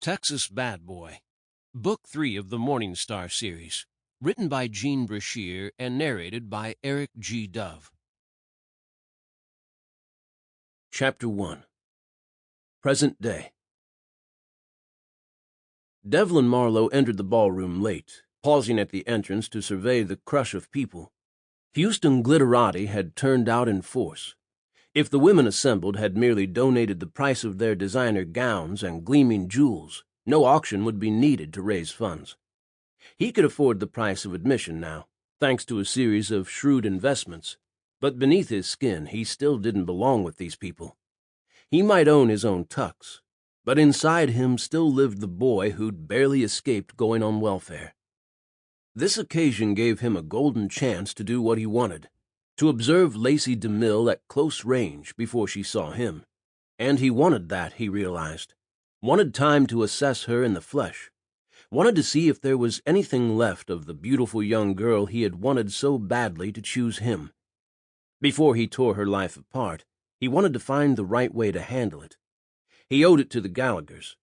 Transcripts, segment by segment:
Texas Bad Boy, Book 3 of the Morning Star series, written by Jean Brashear and narrated by Eric G. Dove. Chapter 1. Present Day. Devlin Marlowe entered the ballroom late, pausing at the entrance to survey the crush of people. Houston glitterati had turned out in force. If the women assembled had merely donated the price of their designer gowns and gleaming jewels, no auction would be needed to raise funds. He could afford the price of admission now, thanks to a series of shrewd investments, but beneath his skin he still didn't belong with these people. He might own his own tux, but inside him still lived the boy who'd barely escaped going on welfare. This occasion gave him a golden chance to do what he wanted, to observe Lacey DeMille at close range before she saw him. And he wanted that, he realized. Wanted time to assess her in the flesh. Wanted to see if there was anything left of the beautiful young girl he had wanted so badly to choose him. Before he tore her life apart, he wanted to find the right way to handle it. He owed it to the Gallaghers.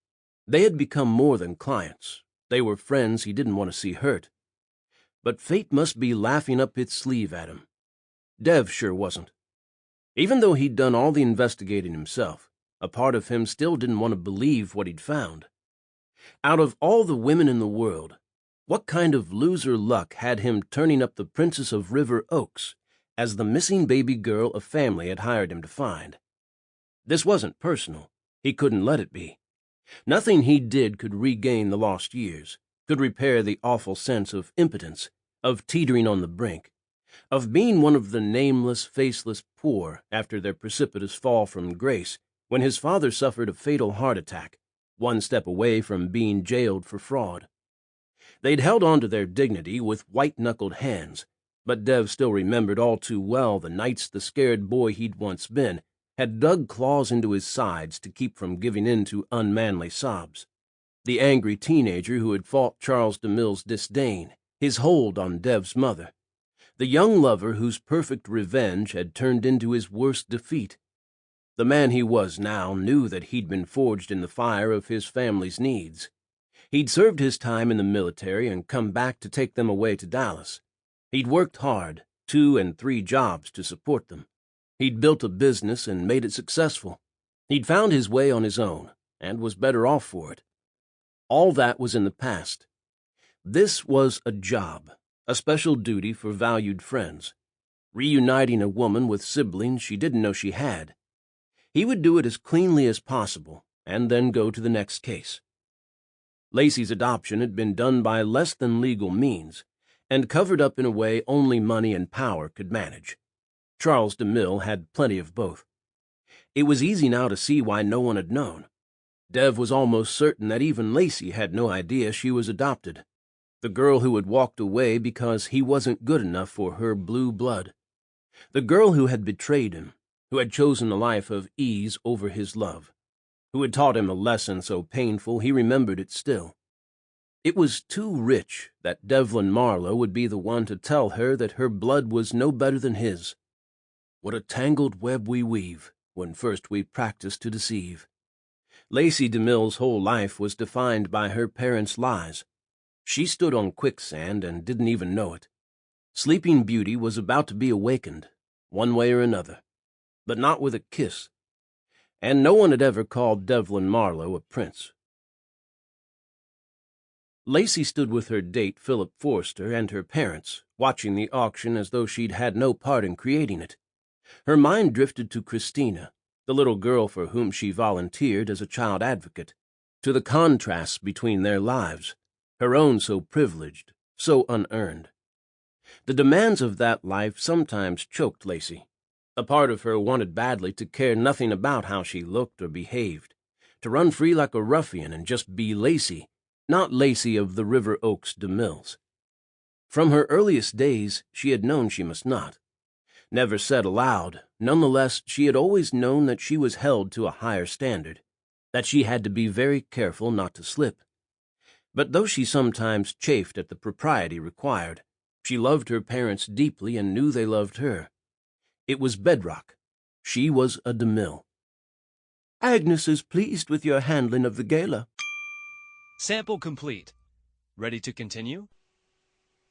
They had become more than clients. They were friends he didn't want to see hurt. But fate must be laughing up its sleeve at him. Dev sure wasn't. Even though he'd done all the investigating himself, a part of him still didn't want to believe what he'd found. Out of all the women in the world, what kind of loser luck had him turning up the Princess of River Oaks as the missing baby girl a family had hired him to find? This wasn't personal. He couldn't let it be. Nothing he did could regain the lost years, could repair the awful sense of impotence, of teetering on the brink, of being one of the nameless, faceless poor after their precipitous fall from grace when his father suffered a fatal heart attack, one step away from being jailed for fraud. They'd held on to their dignity with white-knuckled hands, but Dev still remembered all too well the nights the scared boy he'd once been had dug claws into his sides to keep from giving in to unmanly sobs. The angry teenager who had fought Charles DeMille's disdain, his hold on Dev's mother. The young lover whose perfect revenge had turned into his worst defeat. The man he was now knew that he'd been forged in the fire of his family's needs. He'd served his time in the military and come back to take them away to Dallas. He'd worked hard, 2 and 3 jobs to support them. He'd built a business and made it successful. He'd found his way on his own, and was better off for it. All that was in the past. This was a job, a special duty for valued friends, reuniting a woman with siblings she didn't know she had. He would do it as cleanly as possible, and then go to the next case. Lacey's adoption had been done by less than legal means, and covered up in a way only money and power could manage. Charles DeMille had plenty of both. It was easy now to see why no one had known. Dev was almost certain that even Lacey had no idea she was adopted. The girl who had walked away because he wasn't good enough for her blue blood. The girl who had betrayed him, who had chosen a life of ease over his love, who had taught him a lesson so painful he remembered it still. It was too rich that Devlin Marlowe would be the one to tell her that her blood was no better than his. What a tangled web we weave, when first we practice to deceive. Lacey DeMille's whole life was defined by her parents' lies. She stood on quicksand and didn't even know it. Sleeping Beauty was about to be awakened, one way or another, but not with a kiss. And no one had ever called Devlin Marlowe a prince. Lacey stood with her date, Philip Forster, and her parents, watching the auction as though she'd had no part in creating it. Her mind drifted to Christina, the little girl for whom she volunteered as a child advocate, to the contrasts between their lives, her own so privileged, so unearned. The demands of that life sometimes choked Lacey. A part of her wanted badly to care nothing about how she looked or behaved, to run free like a ruffian and just be Lacey, not Lacey of the River Oaks DeMilles. From her earliest days, she had known she must not. Never said aloud, nonetheless she had always known that she was held to a higher standard, that she had to be very careful not to slip. But though she sometimes chafed at the propriety required, she loved her parents deeply and knew they loved her. It was bedrock. She was a DeMille. "Agnes is pleased with your handling of the gala." Sample complete. Ready to continue?